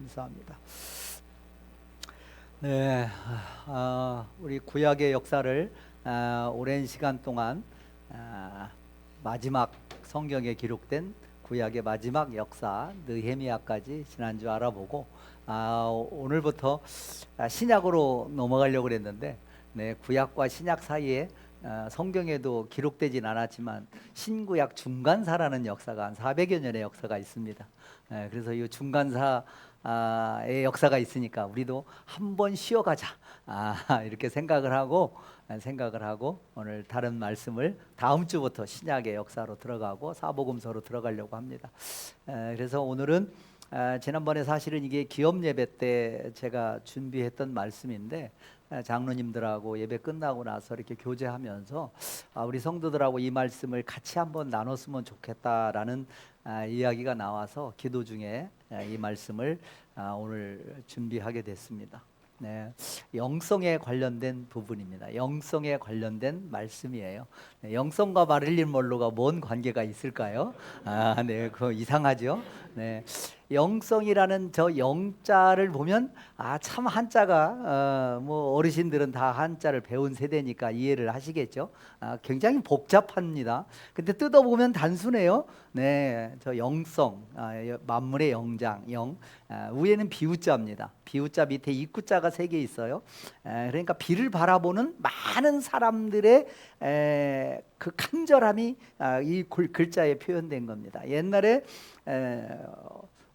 감사합니다. 네, 우리 구약의 역사를 오랜 시간 동안 마지막 성경에 기록된 구약의 마지막 역사 느헤미야까지 지난주 알아보고 오늘부터 신약으로 넘어가려고 그랬는데 구약과 신약 사이에 성경에도 기록되진 않았지만 신구약 중간사라는 역사가 한 400여 년의 역사가 있습니다. 그래서 이 중간사의 역사가 있으니까 우리도 한번 쉬어가자 이렇게 생각을 하고 오늘 다른 말씀을 다음 주부터 신약의 역사로 들어가고 사복음서로 들어가려고 합니다. 그래서 오늘은 지난번에 사실은 이게 기업 예배 때 제가 준비했던 말씀인데 장로님들하고 예배 끝나고 나서 이렇게 교제하면서 우리 성도들하고 이 말씀을 같이 한번 나눴으면 좋겠다라는 이야기가 나와서 기도 중에 이 말씀을 오늘 준비하게 됐습니다. 네, 영성에 관련된 부분입니다. 영성에 관련된 말씀이에요. 영성과 마릴린 먼로가 뭔 관계가 있을까요? 네, 그거 이상하죠. 네, 영성이라는 저 영자를 보면 참 한자가 뭐 어르신들은 다 한자를 배운 세대니까 이해를 하시겠죠. 굉장히 복잡합니다. 근데 뜯어보면 단순해요. 네, 저 영성, 만물의 영장, 영. 위에는 비우자입니다. 비우자 밑에 입구자가 3개 있어요. 그러니까 비를 바라보는 많은 사람들의 그 간절함이 이 글자에 표현된 겁니다. 옛날에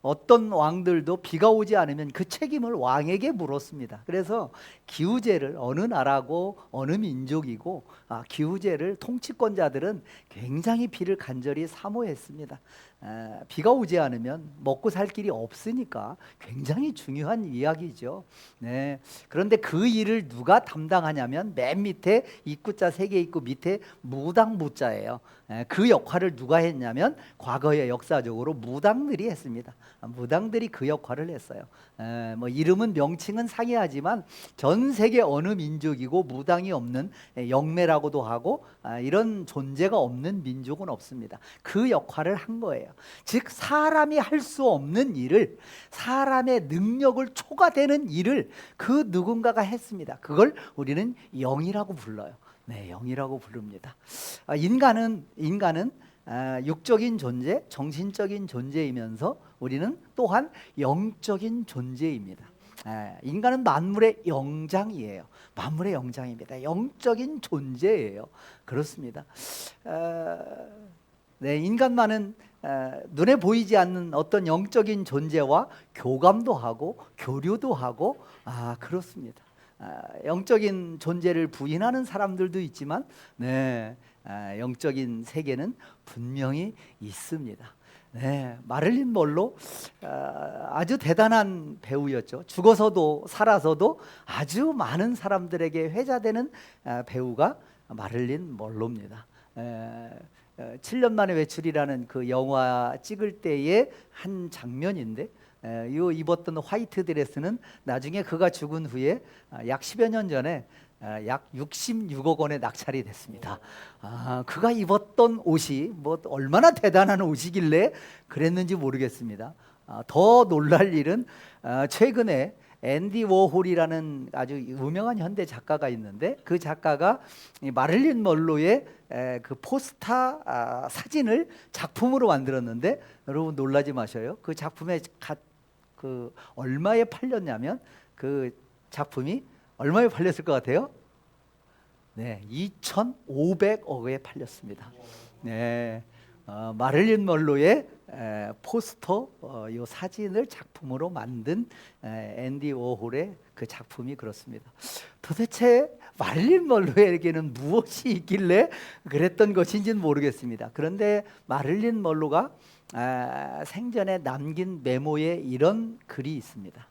어떤 왕들도 비가 오지 않으면 그 책임을 왕에게 물었습니다. 그래서 기후제를 어느 나라고 어느 민족이고 기후제를 통치권자들은 굉장히 비를 간절히 사모했습니다. 비가 오지 않으면 먹고 살 길이 없으니까 굉장히 중요한 이야기죠. 네. 그런데 그 일을 누가 담당하냐면 맨 밑에 입구자 3개 있고 밑에 무당무자예요. 그 역할을 누가 했냐면 과거의 역사적으로 무당들이 했습니다. 무당들이 그 역할을 했어요. 뭐 이름은 명칭은 상이하지만 전 세계 어느 민족이고 무당이 없는 영매라고도 하고 이런 존재가 없는 민족은 없습니다. 그 역할을 한 거예요. 즉 사람이 할 수 없는 일을, 사람의 능력을 초과되는 일을 그 누군가가 했습니다. 그걸 우리는 영이라고 불러요. 네, 영이라고 부릅니다. 인간은 육적인 존재, 정신적인 존재이면서 우리는 또한 영적인 존재입니다. 인간은 만물의 영장이에요. 만물의 영장입니다. 영적인 존재예요. 그렇습니다. 네, 인간만은 눈에 보이지 않는 어떤 영적인 존재와 교감도 하고 교류도 하고 그렇습니다. 영적인 존재를 부인하는 사람들도 있지만 영적인 세계는 분명히 있습니다. 네, 마릴린 먼로 아주 대단한 배우였죠. 죽어서도 살아서도 아주 많은 사람들에게 회자되는 배우가 마릴린 먼로입니다. 7년 만에 외출이라는 그 영화 찍을 때의 한 장면인데 이 입었던 화이트 드레스는 나중에 그가 죽은 후에 약 10여 년 전에 약 66억 원에 낙찰이 됐습니다. 그가 입었던 옷이 뭐 얼마나 대단한 옷이길래 그랬는지 모르겠습니다. 더 놀랄 일은 최근에 앤디 워홀이라는 아주 유명한 현대 작가가 있는데 그 작가가 마릴린 먼로의 그 포스터 사진을 작품으로 만들었는데 여러분 놀라지 마셔요. 그 작품에 그 얼마에 팔렸냐면 그 작품이 얼마에 팔렸을 것 같아요? 네, 2,500억에 팔렸습니다. 네, 마릴린 먼로의 포스터 이 사진을 작품으로 만든 앤디 워홀의 그 작품이 그렇습니다. 도대체 마릴린 먼로에게는 무엇이 있길래 그랬던 것인지는 모르겠습니다. 그런데 마릴린 먼로가 생전에 남긴 메모에 이런 글이 있습니다.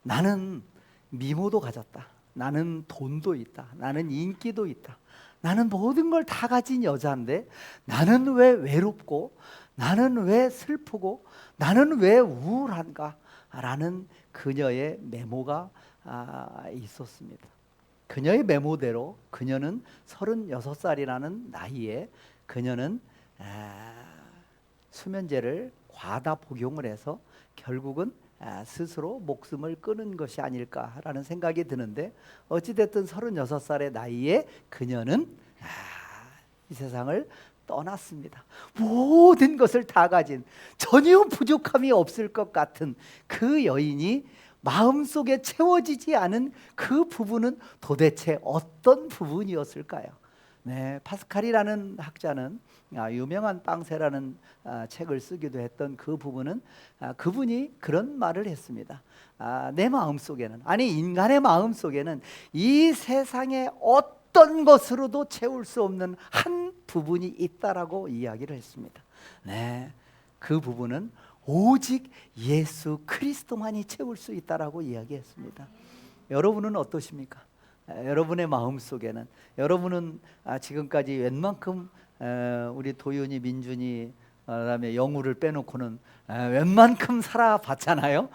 나는 미모도 가졌다. 나는 돈도 있다. 나는 인기도 있다. 나는 모든 걸 다 가진 여자인데 나는 왜 외롭고 나는 왜 슬프고 나는 왜 우울한가? 라는 그녀의 메모가 있었습니다. 그녀의 메모대로 그녀는 36살이라는 나이에 그녀는 수면제를 과다 복용을 해서 결국은 스스로 목숨을 끊은 것이 아닐까라는 생각이 드는데, 어찌됐든 36살의 나이에 그녀는 이 세상을 떠났습니다. 모든 것을 다 가진, 전혀 부족함이 없을 것 같은 그 여인이 마음속에 채워지지 않은 그 부분은 도대체 어떤 부분이었을까요? 네, 파스칼이라는 학자는 유명한 빵세라는 책을 쓰기도 했던 그 부분은, 그분이 그런 말을 했습니다. 내 마음속에는, 아니 인간의 마음속에는 이 세상의 어떤 것으로도 채울 수 없는 한 부분이 있다라고 이야기를 했습니다. 네, 그 부분은 오직 예수 그리스도만이 채울 수 있다라고 이야기했습니다. 여러분은 어떠십니까? 여러분의 마음속에는, 여러분은 지금까지 웬만큼 우리 도윤이, 민준이, 그다음에 영우를 빼놓고는 웬만큼 살아봤잖아요.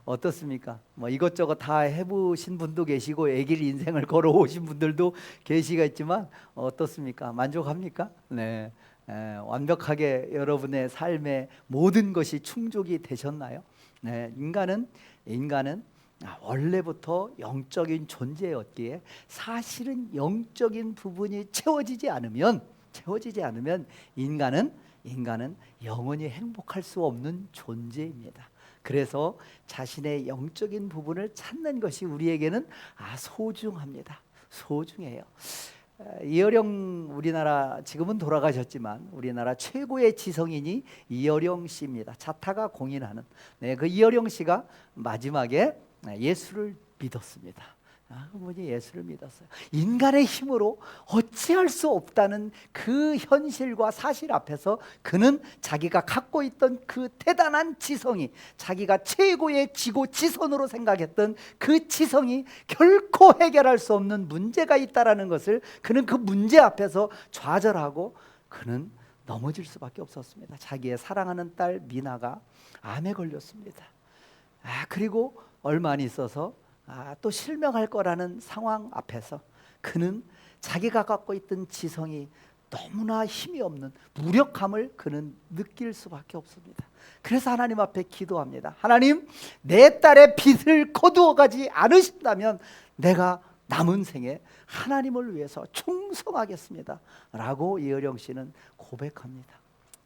어떻습니까? 뭐 이것저것 다 해보신 분도 계시고 애길 인생을 걸어오신 분들도 계시겠지만 어떻습니까? 만족합니까? 네. 완벽하게 여러분의 삶의 모든 것이 충족이 되셨나요? 네. 인간은 원래부터 영적인 존재였기에, 사실은 영적인 부분이 채워지지 않으면 인간은 영원히 행복할 수 없는 존재입니다. 그래서 자신의 영적인 부분을 찾는 것이 우리에게는 소중합니다. 소중해요. 이어령, 우리나라 지금은 돌아가셨지만 우리나라 최고의 지성인이 이어령 씨입니다. 자타가 공인하는, 그 이어령 씨가 마지막에 예수를 믿었습니다. 그분이 예수를 믿었어요. 인간의 힘으로 어찌할 수 없다는 그 현실과 사실 앞에서 그는 자기가 갖고 있던 그 대단한 지성이, 자기가 최고의 지고지선으로 생각했던 그 지성이 결코 해결할 수 없는 문제가 있다라는 것을, 그는 그 문제 앞에서 좌절하고 그는 넘어질 수밖에 없었습니다. 자기의 사랑하는 딸 미나가 암에 걸렸습니다. 그리고 얼마 안 있어서 또 실명할 거라는 상황 앞에서 그는 자기가 갖고 있던 지성이 너무나 힘이 없는 무력함을 그는 느낄 수밖에 없습니다. 그래서 하나님 앞에 기도합니다. 하나님, 내 딸의 빚을 거두어 가지 않으신다면 내가 남은 생에 하나님을 위해서 충성하겠습니다 라고 이어령 씨는 고백합니다.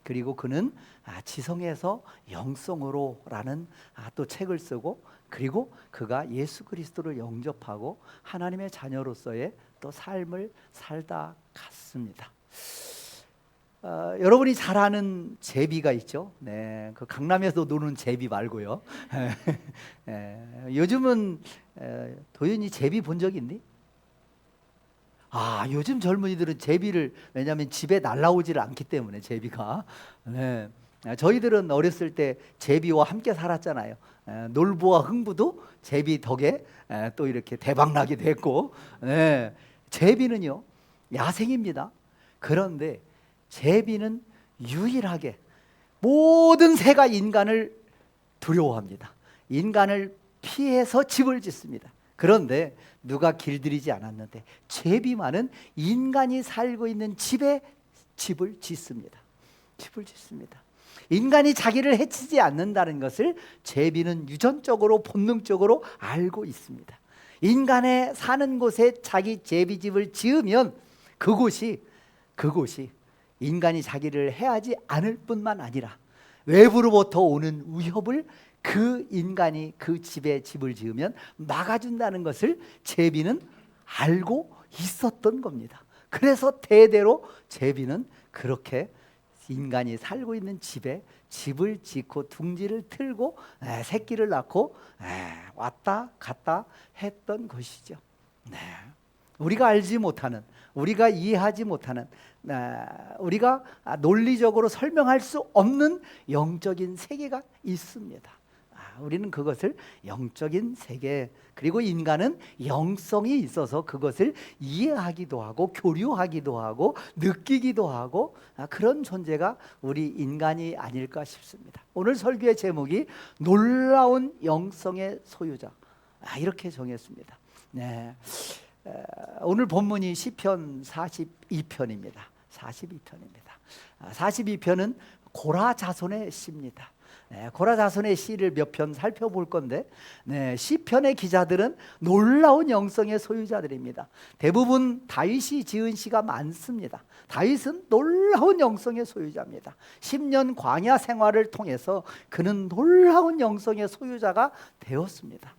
그리고 그는 지성에서 영성으로 라는 또 책을 쓰고, 그리고 그가 예수 그리스도를 영접하고 하나님의 자녀로서의 또 삶을 살다 갔습니다. 여러분이 잘 아는 제비가 있죠. 네, 그 강남에서 노는 제비 말고요. 요즘은 도윤이 제비 본 적 있니? 요즘 젊은이들은 제비를, 왜냐하면 집에 날라오지를 않기 때문에 제비가. 네. 저희들은 어렸을 때 제비와 함께 살았잖아요. 놀부와 흥부도 제비 덕에 또 이렇게 대박나기도 했고. 네. 제비는요, 야생입니다. 그런데 제비는 유일하게 모든 새가 인간을 두려워합니다. 인간을 피해서 집을 짓습니다. 그런데 누가 길들이지 않았는데 제비만은 인간이 살고 있는 집에 집을 짓습니다. 집을 짓습니다. 인간이 자기를 해치지 않는다는 것을 제비는 유전적으로, 본능적으로 알고 있습니다. 인간의 사는 곳에 자기 제비집을 지으면 그곳이 인간이 자기를 해하지 않을 뿐만 아니라 외부로부터 오는 위협을 그 인간이 그 집에 집을 지으면 막아준다는 것을 제비는 알고 있었던 겁니다. 그래서 대대로 제비는 그렇게 인간이 살고 있는 집에 집을 짓고 둥지를 틀고 새끼를 낳고 왔다 갔다 했던 것이죠. 네. 우리가 알지 못하는, 우리가 이해하지 못하는, 우리가 논리적으로 설명할 수 없는 영적인 세계가 있습니다. 우리는 그것을 영적인 세계, 그리고 인간은 영성이 있어서 그것을 이해하기도 하고 교류하기도 하고 느끼기도 하고 그런 존재가 우리 인간이 아닐까 싶습니다. 오늘 설교의 제목이 놀라운 영성의 소유자, 이렇게 정했습니다. 네. 오늘 본문이 시편 42편입니다. 42편입니다. 42편은 고라 자손의 시입니다. 네, 고라자손의 시를 몇 편 살펴볼 건데, 네, 시편의 기자들은 놀라운 영성의 소유자들입니다. 대부분 다윗이 지은 시가 많습니다. 다윗은 놀라운 영성의 소유자입니다. 10년 광야 생활을 통해서 그는 놀라운 영성의 소유자가 되었습니다.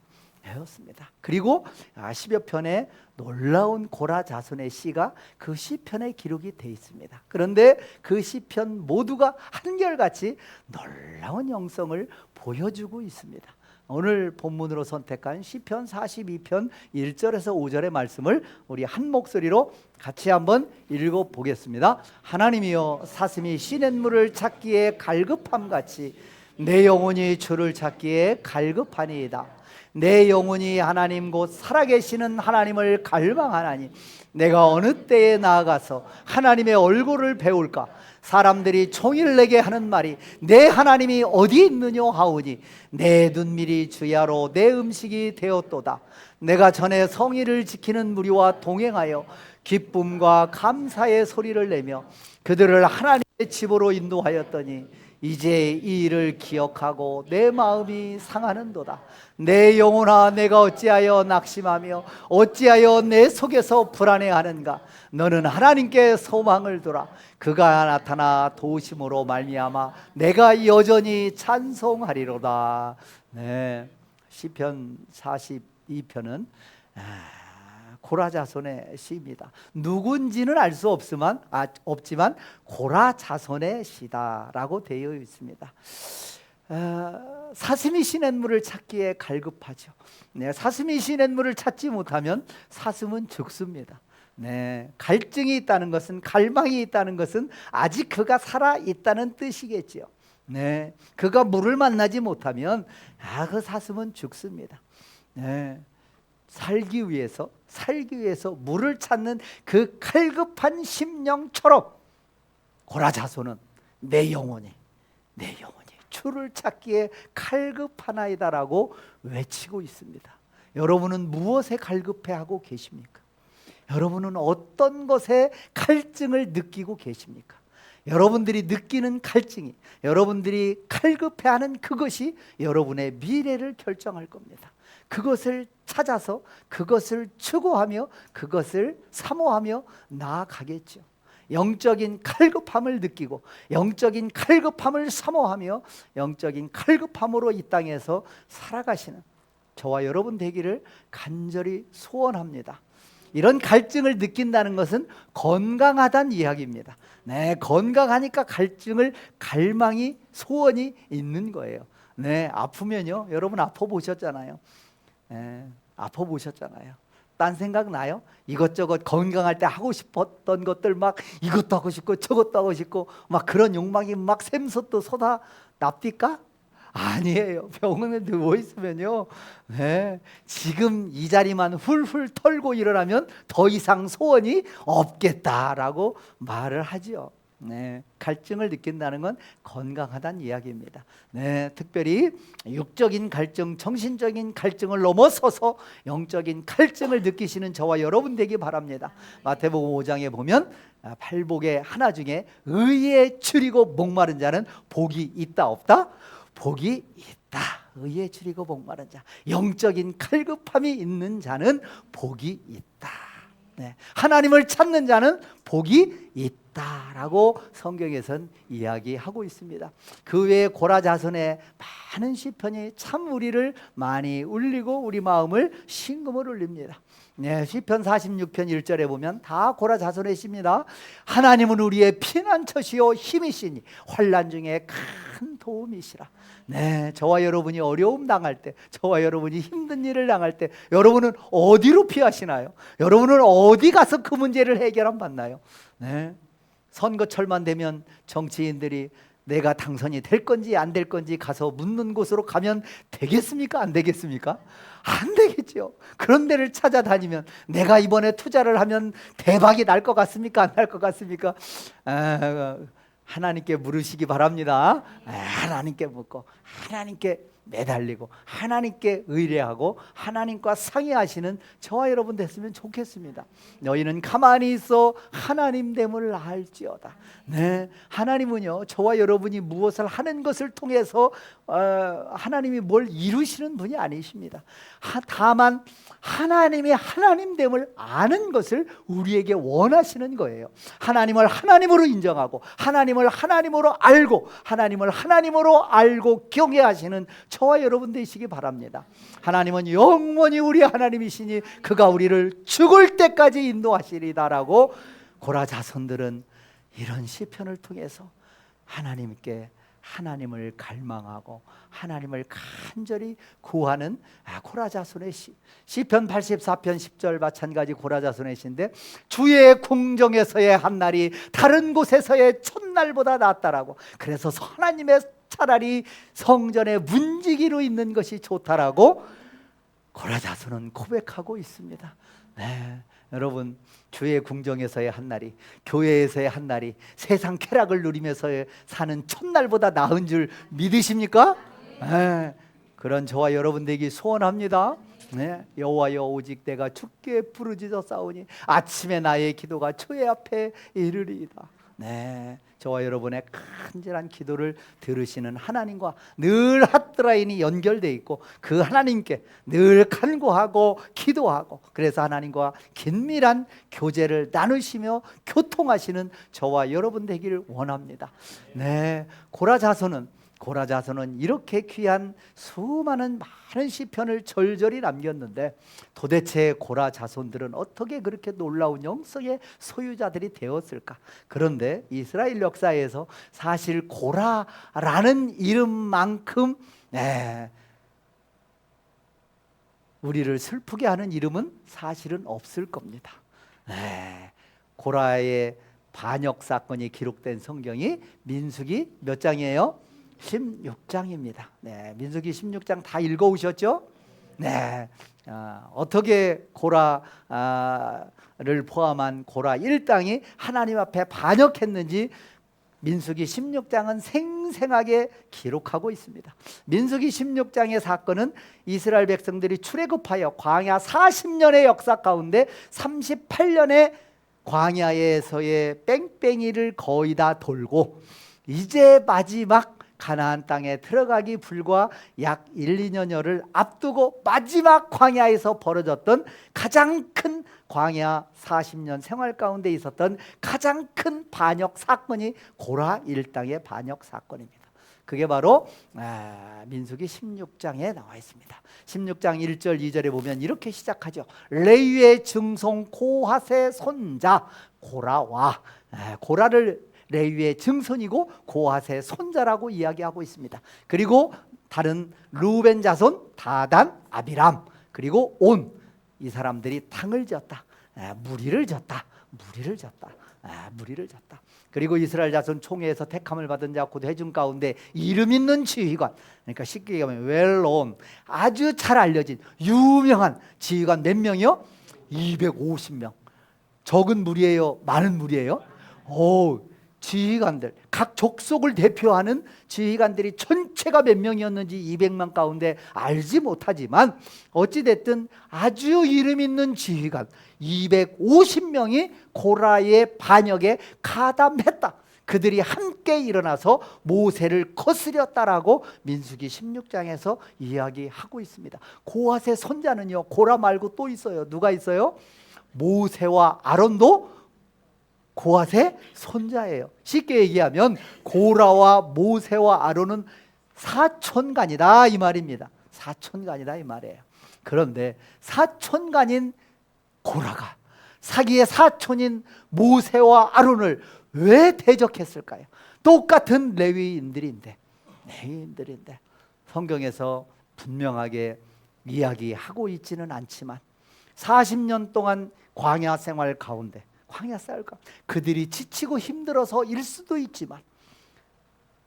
그리고 10여 편의 놀라운 고라 자손의 시가 그 시편에 기록이 되어 있습니다. 그런데 그 시편 모두가 한결같이 놀라운 영성을 보여주고 있습니다. 오늘 본문으로 선택한 시편 42편 1절에서 5절의 말씀을 우리 한 목소리로 같이 한번 읽어보겠습니다. 하나님이여, 사슴이 시냇물을 찾기에 갈급함같이 내 영혼이 주를 찾기에 갈급하니이다. 내 영혼이 하나님 곧 살아계시는 하나님을 갈망하나니 내가 어느 때에 나아가서 하나님의 얼굴을 배울까? 사람들이 종일 내게 하는 말이 내 하나님이 어디 있느냐 하오니 내 눈밀이 주야로 내 음식이 되었도다. 내가 전에 성의를 지키는 무리와 동행하여 기쁨과 감사의 소리를 내며 그들을 하나님의 집으로 인도하였더니 이제 이 일을 기억하고 내 마음이 상하는도다. 내 영혼아, 내가 어찌하여 낙심하며 어찌하여 내 속에서 불안해하는가? 너는 하나님께 소망을 두라. 그가 나타나 도우심으로 말미암아 내가 여전히 찬송하리로다. 네, 시편 42편은 고라자손의 시입니다. 누군지는 알 수 없지만 고라자손의 시다라고 되어 있습니다. 사슴이 시냇물을 찾기에 갈급하죠. 네, 사슴이 시냇물을 찾지 못하면 사슴은 죽습니다. 네, 갈증이 있다는 것은, 갈망이 있다는 것은 아직 그가 살아 있다는 뜻이겠죠. 네, 그가 물을 만나지 못하면 그 사슴은 죽습니다. 네, 살기 위해서 물을 찾는 그 갈급한 심령처럼 고라자손은 내 영혼이 주를 찾기에 갈급하나이다라고 외치고 있습니다. 여러분은 무엇에 갈급해하고 계십니까? 여러분은 어떤 것에 갈증을 느끼고 계십니까? 여러분들이 느끼는 갈증이, 여러분들이 갈급해하는 그것이 여러분의 미래를 결정할 겁니다. 그것을 찾아서 그것을 추구하며 그것을 사모하며 나아가겠죠. 영적인 갈급함을 느끼고 영적인 갈급함을 사모하며 영적인 갈급함으로 이 땅에서 살아가시는 저와 여러분 되기를 간절히 소원합니다. 이런 갈증을 느낀다는 것은 건강하다는 이야기입니다. 네, 건강하니까 갈망이, 소원이 있는 거예요. 네, 아프면요, 여러분 아파보셨잖아요. 딴 생각 나요? 이것저것 건강할 때 하고 싶었던 것들 막 이것도 하고 싶고 저것도 하고 싶고 막 그런 욕망이 막 샘솟도 쏟아 납니까? 아니에요. 병원에 누워 있으면요, 네, 지금 이 자리만 훌훌 털고 일어나면 더 이상 소원이 없겠다라고 말을 하지요. 네, 갈증을 느낀다는 건 건강하다는 이야기입니다. 네, 특별히 육적인 갈증, 정신적인 갈증을 넘어서서 영적인 갈증을 느끼시는 저와 여러분 되기 바랍니다. 마태복음 5장에 보면 팔복의 하나 중에 의에 줄이고 목마른 자는 복이 있다 없다? 복이 있다. 의에 줄이고 목마른 자, 영적인 갈급함이 있는 자는 복이 있다. 네, 하나님을 찾는 자는 복이 있다라고 성경에선 이야기하고 있습니다. 그 외에 고라자손의 많은 시편이 참 우리를 많이 울리고 우리 마음을 심금을 울립니다. 네, 시편 46편 1절에 보면 다 고라자손의 시입니다. 하나님은 우리의 피난처시요 힘이시니 환난 중에 큰 도움이시라. 네, 저와 여러분이 어려움 당할 때, 저와 여러분이 힘든 일을 당할 때 여러분은 어디로 피하시나요? 여러분은 어디 가서 그 문제를 해결받나요? 네, 선거철만 되면 정치인들이 내가 당선이 될 건지 안 될 건지 가서 묻는 곳으로 가면 되겠습니까? 안 되겠습니까? 안 되겠죠. 그런 데를 찾아다니면 내가 이번에 투자를 하면 대박이 날 것 같습니까? 안 날 것 같습니까? 하나님께 물으시기 바랍니다. 하나님께 묻고 하나님께 매달리고 하나님께 의뢰하고 하나님과 상의하시는 저와 여러분 됐으면 좋겠습니다. 너희는 가만히 있어 하나님 됨을 알지어다. 네, 하나님은요, 저와 여러분이 무엇을 하는 것을 통해서 하나님이 뭘 이루시는 분이 아니십니다. 다만 하나님의 하나님됨을 아는 것을 우리에게 원하시는 거예요. 하나님을 하나님으로 인정하고 하나님을 하나님으로 알고 하나님을 하나님으로 알고 경외하시는 저와 여러분 되시기 바랍니다. 하나님은 영원히 우리 하나님이시니 그가 우리를 죽을 때까지 인도하시리다라고 고라 자손들은 이런 시편을 통해서 하나님을 갈망하고 하나님을 간절히 구하는 고라 자손의 시편 84편 10절 마찬가지 고라 자손의 시인데 주의 궁정에서의 한날이 다른 곳에서의 첫날보다 낫다라고. 그래서 하나님의 차라리 성전에 문지기로 있는 것이 좋다라고 고라 자손은 고백하고 있습니다. 네, 여러분 주의 궁정에서의 한날이, 교회에서의 한날이 세상 쾌락을 누리면서 사는 첫날보다 나은 줄 믿으십니까? 네, 그런 저와 여러분 되기 소원합니다. 네, 여호와여 오직 내가 주께 부르짖어 싸우니 아침에 나의 기도가 주의 앞에 이르리이다. 네, 저와 여러분의 간절한 기도를 들으시는 하나님과 늘 핫라인이 연결되어 있고 그 하나님께 늘 간구하고 기도하고 그래서 하나님과 긴밀한 교제를 나누시며 교통하시는 저와 여러분 되기를 원합니다. 네, 고라 자손은 이렇게 귀한 수많은 많은 시편을 절절히 남겼는데 도대체 고라 자손들은 어떻게 그렇게 놀라운 영성의 소유자들이 되었을까? 그런데 이스라엘 역사에서 사실 고라라는 이름만큼 우리를 슬프게 하는 이름은 사실은 없을 겁니다. 고라의 반역 사건이 기록된 성경이 민수기 몇 장이에요? 16장입니다. 네, 민수기 16장 다 읽어오셨죠? 네, 어떻게 고라를 포함한 고라 일당이 하나님 앞에 반역했는지 민수기 16장은 생생하게 기록하고 있습니다. 민수기 16장의 사건은 이스라엘 백성들이 출애굽하여 광야 40년의 역사 가운데 38년의 광야에서의 뺑뺑이를 거의 다 돌고 이제 마지막 가나안 땅에 들어가기 불과 약 1, 2년여를 앞두고 마지막 광야에서 벌어졌던 가장 큰 광야 40년 생활 가운데 있었던 가장 큰 반역 사건이 고라 일당의 반역 사건입니다. 그게 바로 민수기 16장에 나와 있습니다. 16장 1절 2절에 보면 이렇게 시작하죠. 레위의 증손 고핫의 손자 고라와 고라를 레위의 증손이고 고핫의 손자라고 이야기하고 있습니다. 그리고 다른 루벤 자손 다단, 아비람 그리고 온 이 사람들이 탕을 지었다. 무리를 졌다. 그리고 이스라엘 자손 총회에서 택함을 받은 자 곧 회중 가운데 이름 있는 지휘관, 그러니까 쉽게 얘기하면 웰론 아주 잘 알려진 유명한 지휘관 몇 명이요? 250명. 적은 무리예요? 많은 무리예요? 지휘관들, 각 족속을 대표하는 지휘관들이 전체가 몇 명이었는지 200만 가운데 알지 못하지만 어찌됐든 아주 이름 있는 지휘관 250명이 고라의 반역에 가담했다. 그들이 함께 일어나서 모세를 거스렸다라고 민수기 16장에서 이야기하고 있습니다. 고핫의 손자는요, 고라 말고 또 있어요. 누가 있어요? 모세와 아론도 고핫의 손자예요. 쉽게 얘기하면 고라와 모세와 아론은 사촌간이다 이 말입니다. 사촌간이다 이 말이에요. 그런데 사촌간인 고라가 자기의 사촌인 모세와 아론을 왜 대적했을까요? 똑같은 레위인들인데 성경에서 분명하게 이야기하고 있지는 않지만 40년 동안 광야 생활 가운데 그들이 지치고 힘들어서 일 수도 있지만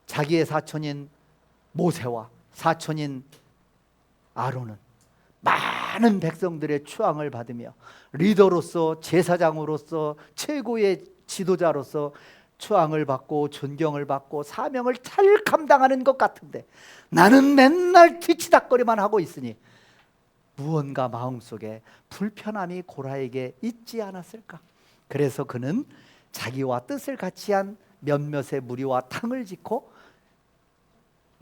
자기의 사촌인 모세와 사촌인 아론은 많은 백성들의 추앙을 받으며 리더로서 제사장으로서 최고의 지도자로서 추앙을 받고 존경을 받고 사명을 잘 감당하는 것 같은데 나는 맨날 뒤치다거리만 하고 있으니 무언가 마음속에 불편함이 고라에게 있지 않았을까? 그래서 그는 자기와 뜻을 같이 한 몇몇의 무리와 탕을 짓고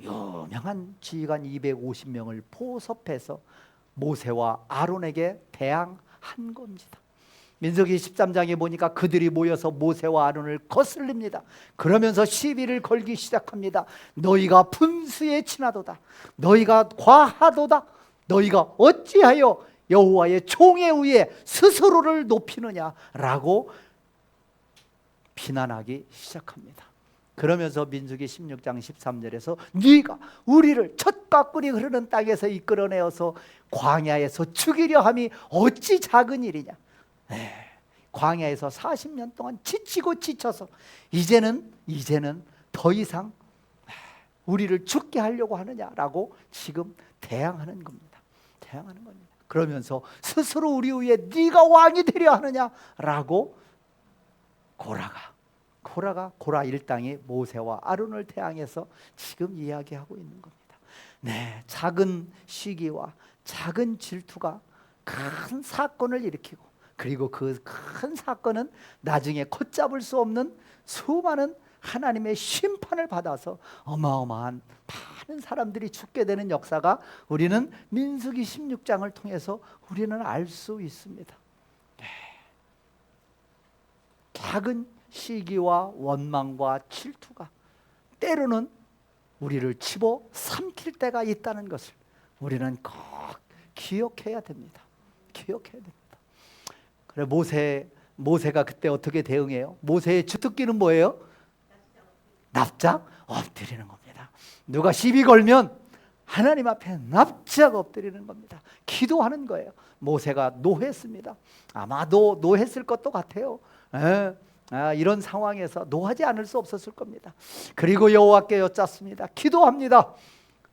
유명한 지휘관 250명을 포섭해서 모세와 아론에게 대항한 겁니다. 민수기 13장에 보니까 그들이 모여서 모세와 아론을 거슬립니다. 그러면서 시비를 걸기 시작합니다. 너희가 분수에 지나도다. 너희가 과하도다. 너희가 어찌하여 여호와의 총에 의해 스스로를 높이느냐라고 비난하기 시작합니다. 그러면서 민수기 16장 13절에서 네가 우리를 젖과 꿀이 흐르는 땅에서 이끌어내어서 광야에서 죽이려 함이 어찌 작은 일이냐. 광야에서 40년 동안 지치고 지쳐서 이제는 더 이상 우리를 죽게 하려고 하느냐라고 지금 대항하는 겁니다. 대항하는 겁니다. 그러면서 스스로 우리 위에 네가 왕이 되려 하느냐라고 고라 일당이 모세와 아론을 대항해서 지금 이야기하고 있는 겁니다. 네, 작은 시기와 작은 질투가 큰 사건을 일으키고, 그리고 그 큰 사건은 나중에 걷잡을 수 없는 수많은 하나님의 심판을 받아서 어마어마한 많은 사람들이 죽게 되는 역사가 우리는 민수기 16장을 통해서 우리는 알 수 있습니다. 네. 작은 시기와 원망과 질투가 때로는 우리를 집어 삼킬 때가 있다는 것을 우리는 꼭 기억해야 됩니다. 기억해야 됩니다. 그래, 모세가 그때 어떻게 대응해요? 모세의 주특기는 뭐예요? 납작 엎드리는 겁니다. 누가 시비 걸면 하나님 앞에 납작 엎드리는 겁니다. 기도하는 거예요. 모세가 노했습니다. 아마도 노했을 것도 같아요. 이런 상황에서 노하지 않을 수 없었을 겁니다. 그리고 여호와께 여쭙습니다. 기도합니다.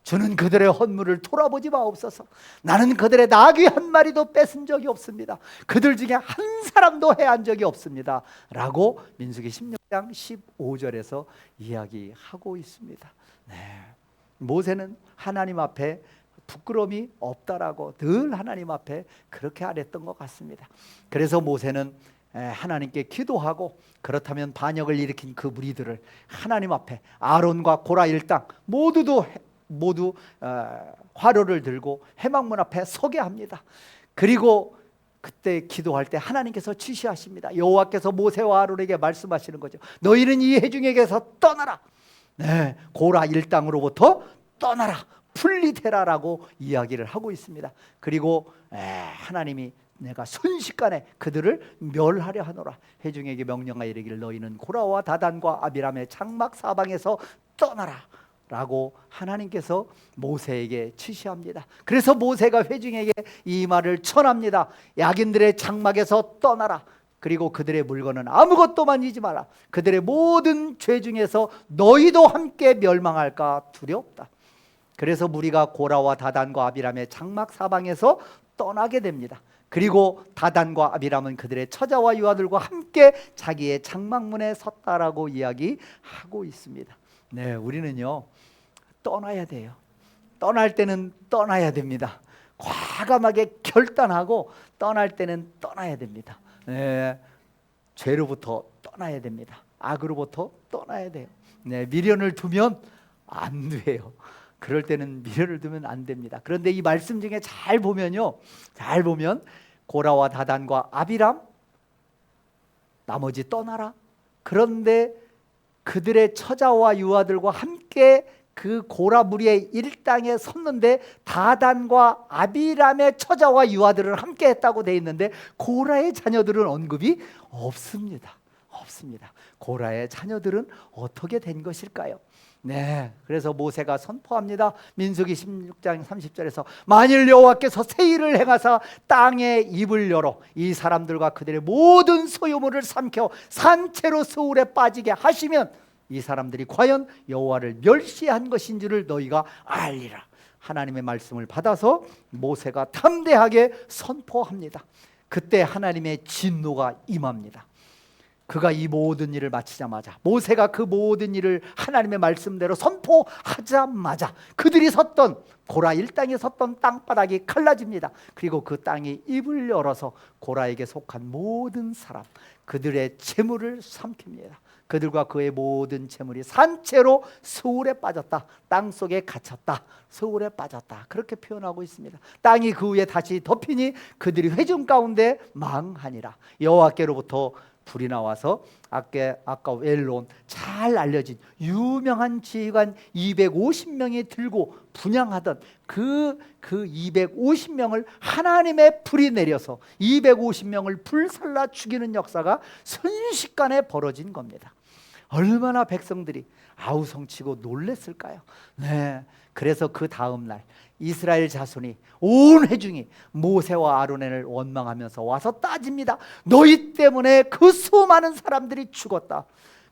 주는 그들의 헌물을 돌아보지 마옵소서. 나는 그들의 나귀 한 마리도 뺏은 적이 없습니다. 그들 중에 한 사람도 해한 적이 없습니다. 라고 민수기 16장 15절에서 이야기하고 있습니다. 네. 모세는 하나님 앞에 부끄러움이 없다라고 늘 하나님 앞에 그렇게 아랬던 것 같습니다. 그래서 모세는 하나님께 기도하고, 그렇다면 반역을 일으킨 그 무리들을 하나님 앞에 아론과 고라 일당 모두 화로를 들고 회막문 앞에 서게 합니다. 그리고 그때 기도할 때 하나님께서 지시하십니다. 여호와께서 모세와 아론에게 말씀하시는 거죠. 너희는 이 회중에게서 떠나라. 네, 고라 일당으로부터 떠나라, 분리되라라고 이야기를 하고 있습니다. 그리고 하나님이 내가 순식간에 그들을 멸하려 하노라. 회중에게 명령하여 이르기를 너희는 고라와 다단과 아비람의 장막 사방에서 떠나라 라고 하나님께서 모세에게 지시합니다. 그래서 모세가 회중에게 이 말을 전합니다. 야긴들의 장막에서 떠나라. 그리고 그들의 물건은 아무것도 만지지 마라. 그들의 모든 죄 중에서 너희도 함께 멸망할까 두렵다. 그래서 무리가 고라와 다단과 아비람의 장막 사방에서 떠나게 됩니다. 그리고 다단과 아비람은 그들의 처자와 유아들과 함께 자기의 장막문에 섰다라고 이야기하고 있습니다. 네, 우리는요 떠나야 돼요. 떠날 때는 떠나야 됩니다. 과감하게 결단하고 떠날 때는 떠나야 됩니다. 네, 죄로부터 떠나야 됩니다. 악으로부터 떠나야 돼요. 네, 미련을 두면 안 돼요. 그럴 때는 미련을 두면 안 됩니다. 그런데 이 말씀 중에 잘 보면 고라와 다단과 아비람 나머지 떠나라. 그런데 그들의 처자와 유아들과 함께 그 고라 무리의 일당에 섰는데 다단과 아비람의 처자와 유아들을 함께 했다고 되어 있는데 고라의 자녀들은 언급이 없습니다. 고라의 자녀들은 어떻게 된 것일까요? 네, 그래서 모세가 선포합니다. 민수기 16장 30절에서 만일 여호와께서 새 일을 행하사 땅의 입을 열어 이 사람들과 그들의 모든 소유물을 삼켜 산채로 서울에 빠지게 하시면 이 사람들이 과연 여호와를 멸시한 것인 줄을 너희가 알리라. 하나님의 말씀을 받아서 모세가 담대하게 선포합니다. 그때 하나님의 진노가 임합니다. 그가 이 모든 일을 마치자마자, 모세가 그 모든 일을 하나님의 말씀대로 선포하자마자 그들이 섰던 고라 일당에 섰던 땅바닥이 갈라집니다. 그리고 그 땅이 입을 열어서 고라에게 속한 모든 사람, 그들의 재물을 삼킵니다. 그들과 그의 모든 재물이 산채로 소울에 빠졌다. 땅 속에 갇혔다. 소울에 빠졌다. 그렇게 표현하고 있습니다. 땅이 그 후에 다시 덮이니 그들이 회중 가운데 망하니라. 여호와께로부터 불이 나와서 아까 웰론 잘 알려진 유명한 지휘관 250명이 들고 분향하던 그 250명을 하나님의 불이 내려서 250명을 불살라 죽이는 역사가 순식간에 벌어진 겁니다. 얼마나 백성들이 아우성치고 놀랬을까요? 네, 그래서 그 다음 날 이스라엘 자손이 온 회중이 모세와 아론을 원망하면서 와서 따집니다. 너희 때문에 그 수많은 사람들이 죽었다.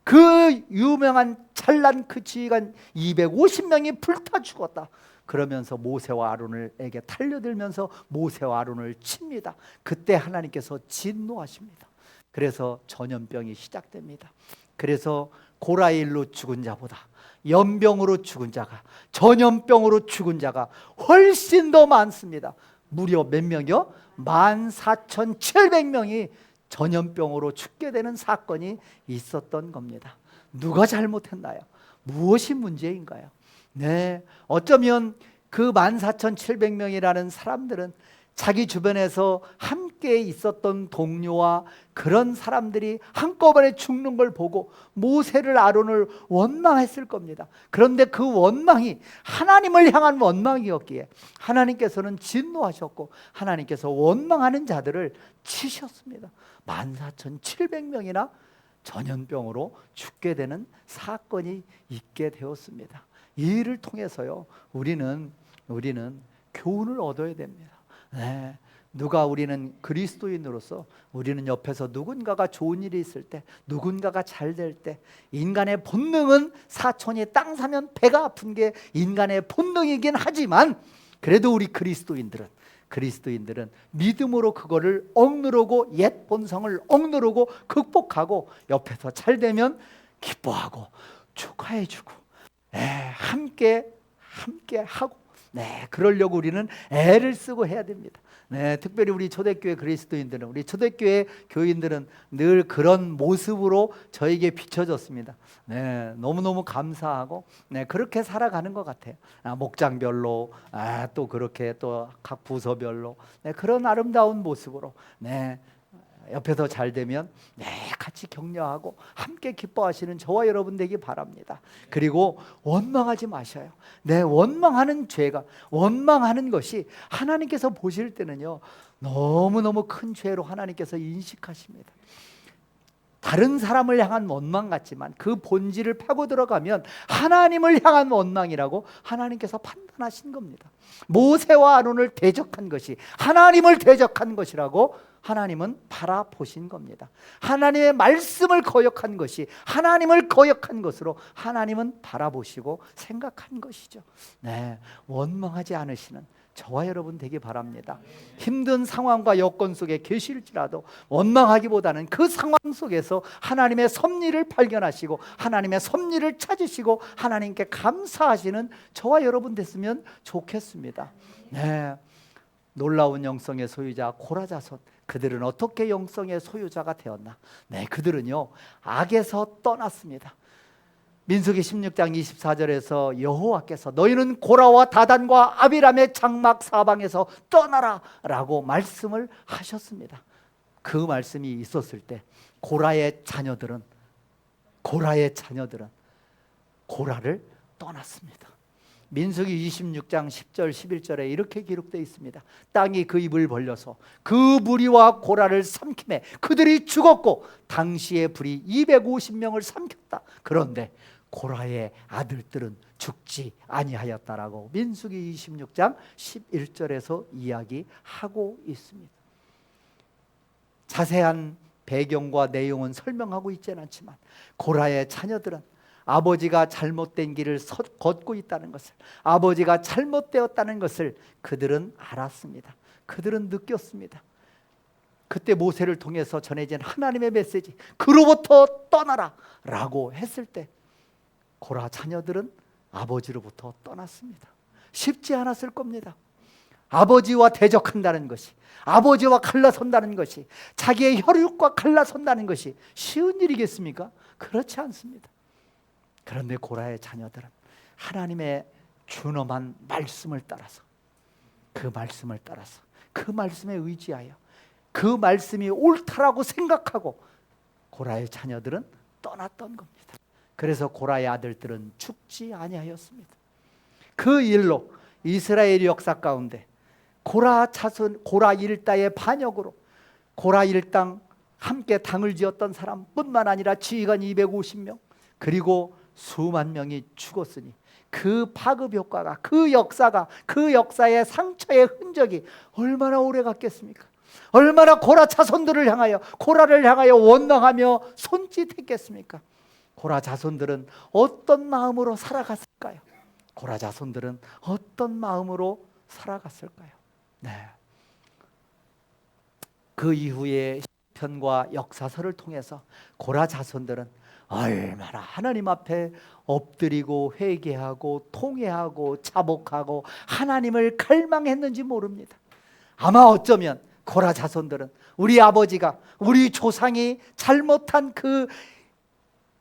그 유명한 찬란 그 지휘관 250명이 불타 죽었다. 그러면서 모세와 아론에게 달려들면서 모세와 아론을 칩니다. 그때 하나님께서 진노하십니다. 그래서 전염병이 시작됩니다. 그래서 고라의 일로 죽은 자보다 연병으로 죽은 자가, 전염병으로 죽은 자가 훨씬 더 많습니다. 무려 몇 명이요? 14,700명이 전염병으로 죽게 되는 사건이 있었던 겁니다. 누가 잘못했나요? 무엇이 문제인가요? 네, 어쩌면 그 14,700명이라는 사람들은 자기 주변에서 함께 있었던 동료와 그런 사람들이 한꺼번에 죽는 걸 보고 모세를 아론을 원망했을 겁니다. 그런데 그 원망이 하나님을 향한 원망이었기에 하나님께서는 진노하셨고 하나님께서 원망하는 자들을 치셨습니다. 14,700명이나 전염병으로 죽게 되는 사건이 있게 되었습니다. 이 일을 통해서요, 우리는 교훈을 얻어야 됩니다. 네, 우리는 그리스도인으로서 우리는 옆에서 누군가가 좋은 일이 있을 때, 누군가가 잘 될 때, 인간의 본능은 사촌이 땅 사면 배가 아픈 게 인간의 본능이긴 하지만 그래도 우리 그리스도인들은 믿음으로 그거를 억누르고 옛 본성을 억누르고 극복하고 옆에서 잘 되면 기뻐하고 축하해주고 함께 하고 그러려고 우리는 애를 쓰고 해야 됩니다. 특별히 우리 초대교회 그리스도인들은, 우리 초대교회 교인들은 늘 그런 모습으로 저에게 비춰졌습니다. 너무너무 감사하고 그렇게 살아가는 것 같아요. 목장별로 또 그렇게 또 각 부서별로 그런 아름다운 모습으로 옆에서 잘 되면 같이 격려하고 함께 기뻐하시는 저와 여러분 되기 바랍니다. 그리고 원망하지 마셔요. 원망하는 것이 하나님께서 보실 때는요, 너무너무 큰 죄로 하나님께서 인식하십니다. 다른 사람을 향한 원망 같지만 그 본질을 파고 들어가면 하나님을 향한 원망이라고 하나님께서 판단하신 겁니다. 모세와 아론을 대적한 것이 하나님을 대적한 것이라고 하나님은 바라보신 겁니다. 하나님의 말씀을 거역한 것이 하나님을 거역한 것으로 하나님은 바라보시고 생각한 것이죠. 원망하지 않으시는 저와 여러분 되기 바랍니다. 힘든 상황과 여건 속에 계실지라도 원망하기보다는 그 상황 속에서 하나님의 섭리를 발견하시고 하나님의 섭리를 찾으시고 하나님께 감사하시는 저와 여러분 됐으면 좋겠습니다. 놀라운 영성의 소유자 고라 자손, 그들은 어떻게 영성의 소유자가 되었나? 그들은요, 악에서 떠났습니다. 민수기 16장 24절에서 여호와께서 너희는 고라와 다단과 아비람의 장막 사방에서 떠나라 라고 말씀을 하셨습니다. 그 말씀이 있었을 때 고라의 자녀들은 고라를 떠났습니다. 민수기 26장 10절 11절에 이렇게 기록되어 있습니다. 땅이 그 입을 벌려서 그 무리와 고라를 삼키매 그들이 죽었고 당시의 불이 250명을 삼켰다. 그런데 고라의 아들들은 죽지 아니하였다라고 민수기 26장 11절에서 이야기하고 있습니다. 자세한 배경과 내용은 설명하고 있지는 않지만 고라의 자녀들은 아버지가 잘못된 길을 걷고 있다는 것을, 아버지가 잘못되었다는 것을 그들은 알았습니다. 그들은 느꼈습니다. 그때 모세를 통해서 전해진 하나님의 메시지, 그로부터 떠나라 라고 했을 때 고라 자녀들은 아버지로부터 떠났습니다. 쉽지 않았을 겁니다. 아버지와 대적한다는 것이, 아버지와 갈라선다는 것이, 자기의 혈육과 갈라선다는 것이 쉬운 일이겠습니까? 그렇지 않습니다. 그런데 고라의 자녀들은 하나님의 준엄한 말씀을 따라서, 그 말씀을 따라서, 그 말씀에 의지하여, 그 말씀이 옳다라고 생각하고 고라의 자녀들은 떠났던 겁니다. 그래서 고라의 아들들은 죽지 아니하였습니다. 그 일로 이스라엘 역사 가운데 고라 자손, 고라 일다의 반역으로 고라 일당 함께 당을 지었던 사람뿐만 아니라 지휘관 250명, 그리고 수만 명이 죽었으니 그 파급 효과가, 그 역사가, 그 역사의 상처의 흔적이 얼마나 오래 갔겠습니까? 얼마나 고라 자손들을 향하여, 고라를 향하여 원망하며 손짓했겠습니까? 고라 자손들은 어떤 마음으로 살아갔을까요? 고라 자손들은 어떤 마음으로 살아갔을까요? 네. 그 이후에 시편과 역사서를 통해서 고라 자손들은 얼마나 하나님 앞에 엎드리고 회개하고 통회하고 자복하고 하나님을 갈망했는지 모릅니다. 아마 어쩌면 고라 자손들은 우리 아버지가, 우리 조상이 잘못한 그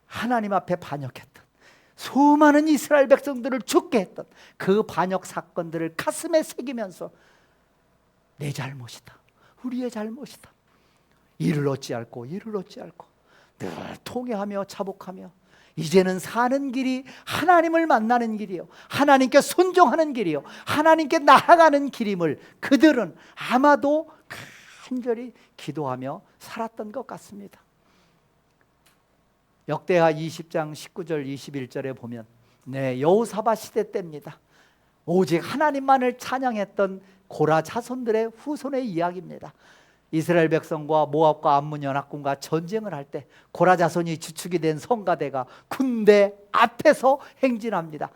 하나님 앞에 반역했던, 수많은 이스라엘 백성들을 죽게 했던 그 반역 사건들을 가슴에 새기면서 내 잘못이다, 우리의 잘못이다, 이를 어찌할꼬 이를 어찌할꼬 늘 통회하며 자복하며 이제는 사는 길이 하나님을 만나는 길이요, 하나님께 순종하는 길이요, 하나님께 나아가는 길임을 그들은 아마도 간절히 기도하며 살았던 것 같습니다. 역대하 20장 19절 21절에 보면 여호사밧 시대 때입니다. 오직 하나님만을 찬양했던 고라 자손들의 후손의 이야기입니다. 이스라엘 백성과 모압과 암몬 연합군과 전쟁을 할 때 고라 자손이 주축이 된 성가대가 군대 앞에서 행진합니다.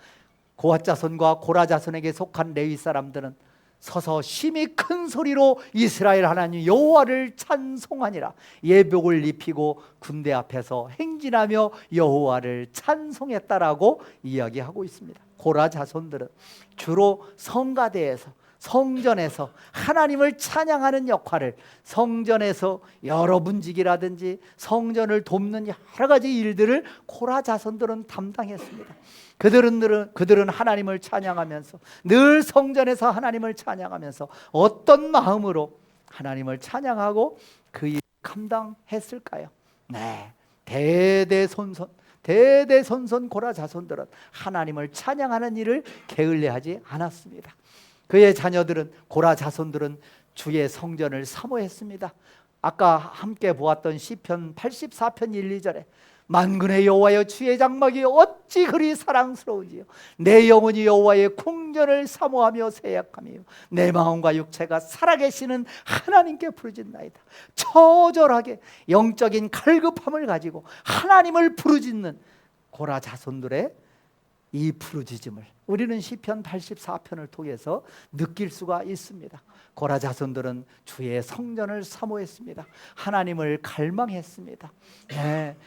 고핫 자손과 고라 자손에게 속한 레위 사람들은 서서 심히 큰 소리로 이스라엘 하나님 여호와를 찬송하니라. 예복을 입히고 군대 앞에서 행진하며 여호와를 찬송했다라고 이야기하고 있습니다. 고라 자손들은 주로 성가대에서, 성전에서 하나님을 찬양하는 역할을, 성전에서 여러 문지기라든지 성전을 돕는 여러 가지 일들을 고라 자손들은 담당했습니다. 그들은 하나님을 찬양하면서, 늘 성전에서 하나님을 찬양하면서 어떤 마음으로 하나님을 찬양하고 그 일을 감당했을까요? 대대손손 고라 자손들은 하나님을 찬양하는 일을 게을리하지 않았습니다. 그의 자녀들은, 고라 자손들은 주의 성전을 사모했습니다. 아까 함께 보았던 시편 84편 1, 2절에 만군의 여호와여 주의 장막이 어찌 그리 사랑스러운지요, 내 영혼이 여호와의 궁전을 사모하며 세약하며 내 마음과 육체가 살아계시는 하나님께 부르짖나이다. 처절하게 영적인 갈급함을 가지고 하나님을 부르짖는 고라 자손들의 이 부르짖음을 우리는 시편 84편을 통해서 느낄 수가 있습니다. 고라 자손들은 주의 성전을 사모했습니다. 하나님을 갈망했습니다.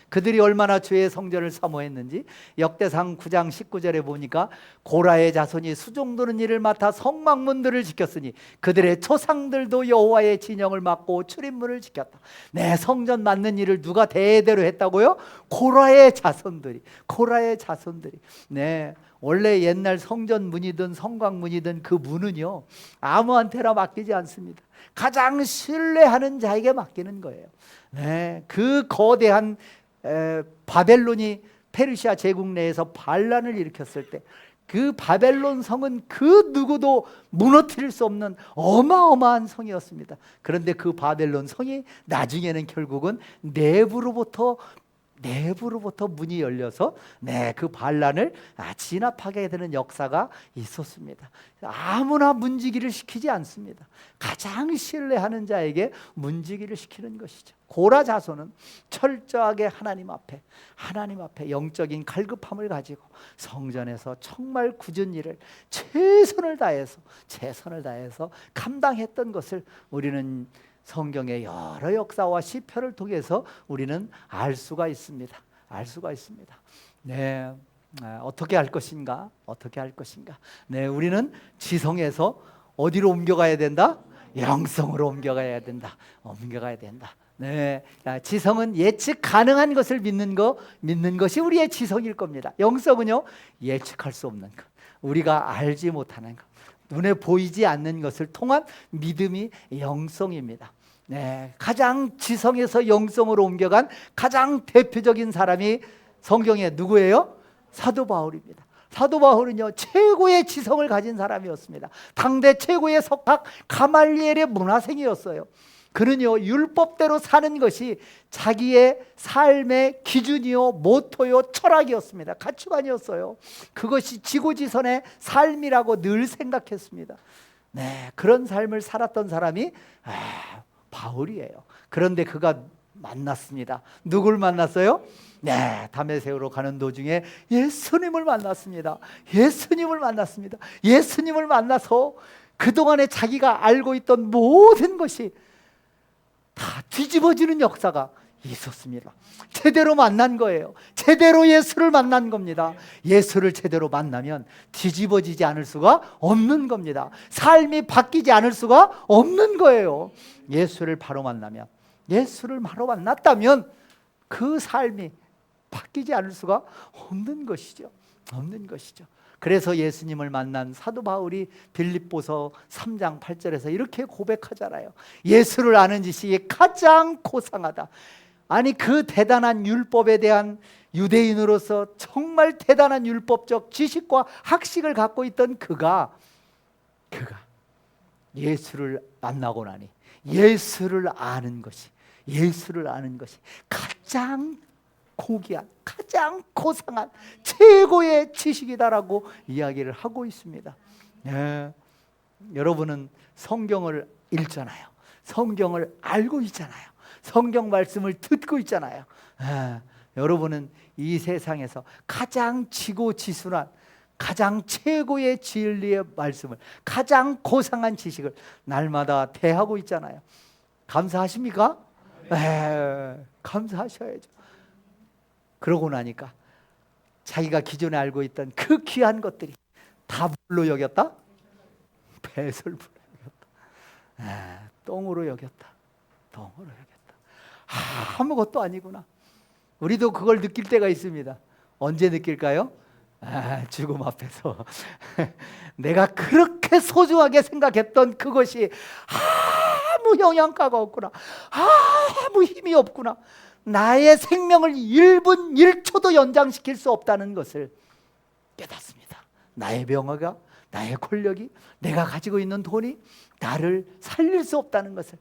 그들이 얼마나 주의 성전을 사모했는지 역대상 9장 19절에 보니까 고라의 자손이 수종드는 일을 맡아 성막문들을 지켰으니 그들의 조상들도 여호와의 진영을 맡고 출입문을 지켰다. 성전 맡는 일을 누가 대대로 했다고요? 고라의 자손들이. 원래 옛날 성전 문이든 성곽 문이든 그 문은요, 아무한테나 맡기지 않습니다. 가장 신뢰하는 자에게 맡기는 거예요. 그 거대한 바벨론이 페르시아 제국 내에서 반란을 일으켰을 때 그 바벨론 성은 그 누구도 무너뜨릴 수 없는 어마어마한 성이었습니다. 그런데 그 바벨론 성이 나중에는 결국은 내부로부터 문이 열려서 그 반란을 진압하게 되는 역사가 있었습니다. 아무나 문지기를 시키지 않습니다. 가장 신뢰하는 자에게 문지기를 시키는 것이죠. 고라 자손은 철저하게 하나님 앞에 영적인 갈급함을 가지고 성전에서 정말 굳은 일을 최선을 다해서 감당했던 것을 우리는 성경의 여러 역사와 시편을 통해서 우리는 알 수가 있습니다. 어떻게 할 것인가? 우리는 지성에서 어디로 옮겨가야 된다? 영성으로 옮겨가야 된다. 옮겨가야 된다. 네, 지성은 예측 가능한 것을 믿는 것이 우리의 지성일 겁니다. 영성은요, 예측할 수 없는 것, 우리가 알지 못하는 것, 눈에 보이지 않는 것을 통한 믿음이 영성입니다. 네, 가장 지성에서 영성으로 옮겨간 가장 대표적인 사람이 성경에 누구예요? 사도 바울입니다. 사도 바울은요, 최고의 지성을 가진 사람이었습니다. 당대 최고의 석학 가말리엘의 문화생이었어요. 그는요, 율법대로 사는 것이 자기의 삶의 기준이요, 모토요, 철학이었습니다. 가치관이었어요. 그것이 지고지선의 삶이라고 늘 생각했습니다. 네, 그런 삶을 살았던 사람이 바울이에요. 그런데 그가 만났습니다. 누굴 만났어요? 네, 다메섹으로 가는 도중에 예수님을 만났습니다. 예수님을 만났습니다. 예수님을 만나서 그동안에 자기가 알고 있던 모든 것이 다 뒤집어지는 역사가 있었습니다. 제대로 만난 거예요. 제대로 예수를 만난 겁니다. 예수를 제대로 만나면 뒤집어지지 않을 수가 없는 겁니다. 삶이 바뀌지 않을 수가 없는 거예요. 예수를 바로 만나면, 예수를 바로 만났다면 그 삶이 바뀌지 않을 수가 없는 것이죠. 없는 것이죠. 그래서 예수님을 만난 사도 바울이 빌립보서 3장 8절에서 이렇게 고백하잖아요. 예수를 아는 지식이 가장 고상하다. 아니, 그 대단한 율법에 대한 유대인으로서 정말 대단한 율법적 지식과 학식을 갖고 있던 그가 예수를 만나고 나니 예수를 아는 것이 가장 고귀한, 가장 고상한 최고의 지식이다라고 이야기를 하고 있습니다. 네. 여러분은 성경을 읽잖아요. 성경을 알고 있잖아요. 성경 말씀을 듣고 있잖아요. 여러분은 이 세상에서 가장 지고지순한, 가장 최고의 진리의 말씀을, 가장 고상한 지식을 날마다 대하고 있잖아요. 감사하십니까? 감사하셔야죠. 그러고 나니까 자기가 기존에 알고 있던 그 귀한 것들이 다 물로 여겼다? 배설물로 여겼다. 똥으로 여겼다. 똥으로 여겼다. 아무것도 아니구나. 우리도 그걸 느낄 때가 있습니다. 언제 느낄까요? 죽음 앞에서 내가 그렇게 소중하게 생각했던 그것이 아무 영양가가 없구나. 아무 힘이 없구나. 나의 생명을 1분 1초도 연장시킬 수 없다는 것을 깨닫습니다. 나의 명예가, 나의 권력이, 내가 가지고 있는 돈이 나를 살릴 수 없다는 것을,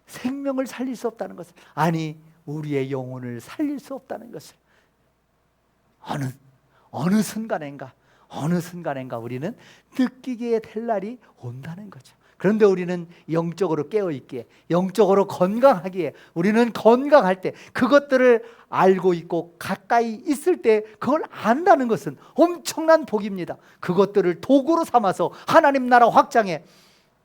생명을 살릴 수 없다는 것을, 아니 우리의 영혼을 살릴 수 없다는 것을 어느 순간인가 우리는 느끼게 될 날이 온다는 거죠. 그런데 우리는 영적으로 깨어있기에, 영적으로 건강하기에, 우리는 건강할 때 그것들을 알고 있고 가까이 있을 때 그걸 안다는 것은 엄청난 복입니다. 그것들을 도구로 삼아서 하나님 나라 확장에,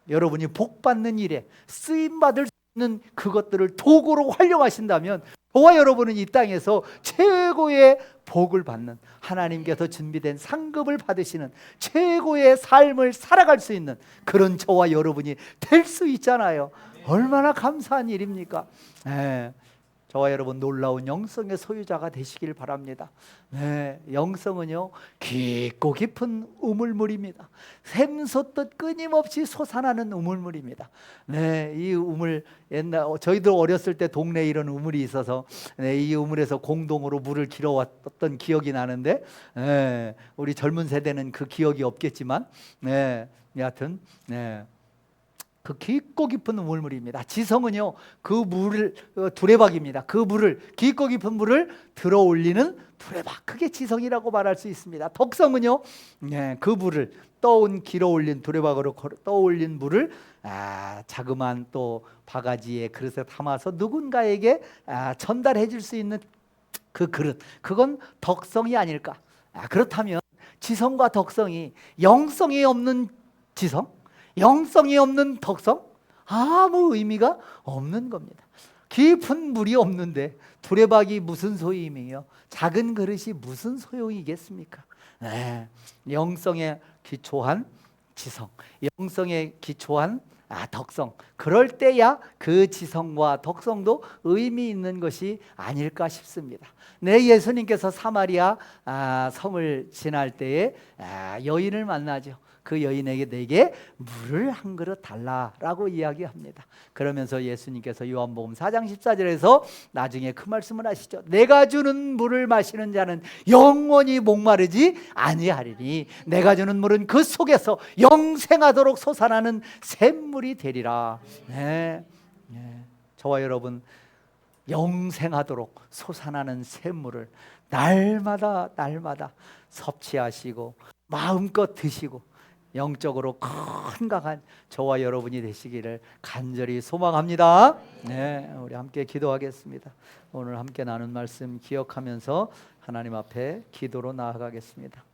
여러분이 복받는 일에 쓰임받을 수 있는 그것들을 도구로 활용하신다면 저와 여러분은 이 땅에서 최고의 복을 받는, 하나님께서 준비된 상급을 받으시는 최고의 삶을 살아갈 수 있는 그런 저와 여러분이 될 수 있잖아요. 얼마나 감사한 일입니까? 저와 여러분 놀라운 영성의 소유자가 되시길 바랍니다. 영성은요, 깊고 깊은 우물물입니다. 샘솟듯 끊임없이 솟아나는 우물물입니다. 이 우물, 저희도 어렸을 때 동네에 이런 우물이 있어서 이 우물에서 공동으로 물을 길어왔던 기억이 나는데, 우리 젊은 세대는 그 기억이 없겠지만, 여하튼 그 깊고 깊은 우물물입니다. 지성은요, 그 물을, 두레박입니다. 그 물을, 깊고 깊은 물을 들어 올리는 두레박, 그게 지성이라고 말할 수 있습니다. 덕성은요, 그 물을 길어 올린 두레박으로 떠올린 물을 자그마한 또 바가지에 그릇에 담아서 누군가에게 전달해 줄 수 있는 그 그릇, 그건 덕성이 아닐까. 그렇다면 지성과 덕성이, 영성이 없는 지성, 영성이 없는 덕성, 아무 의미가 없는 겁니다. 깊은 물이 없는데 두레박이 무슨 소용이며 작은 그릇이 무슨 소용이겠습니까? 영성에 기초한 지성, 영성에 기초한 덕성. 그럴 때야 그 지성과 덕성도 의미 있는 것이 아닐까 싶습니다. 예수님께서 사마리아 성을 지날 때에 여인을 만나죠. 그 여인에게 내게 물을 한 그릇 달라라고 이야기합니다. 그러면서 예수님께서 요한복음 4장 14절에서 나중에 그 말씀을 하시죠. 내가 주는 물을 마시는 자는 영원히 목마르지 아니하리니 내가 주는 물은 그 속에서 영생하도록 솟아나는 샘물이 되리라. 네. 저와 여러분 영생하도록 솟아나는 샘물을 날마다 섭취하시고 마음껏 드시고 영적으로 건강한 저와 여러분이 되시기를 간절히 소망합니다. 네, 우리 함께 기도하겠습니다. 오늘 함께 나눈 말씀 기억하면서 하나님 앞에 기도로 나아가겠습니다.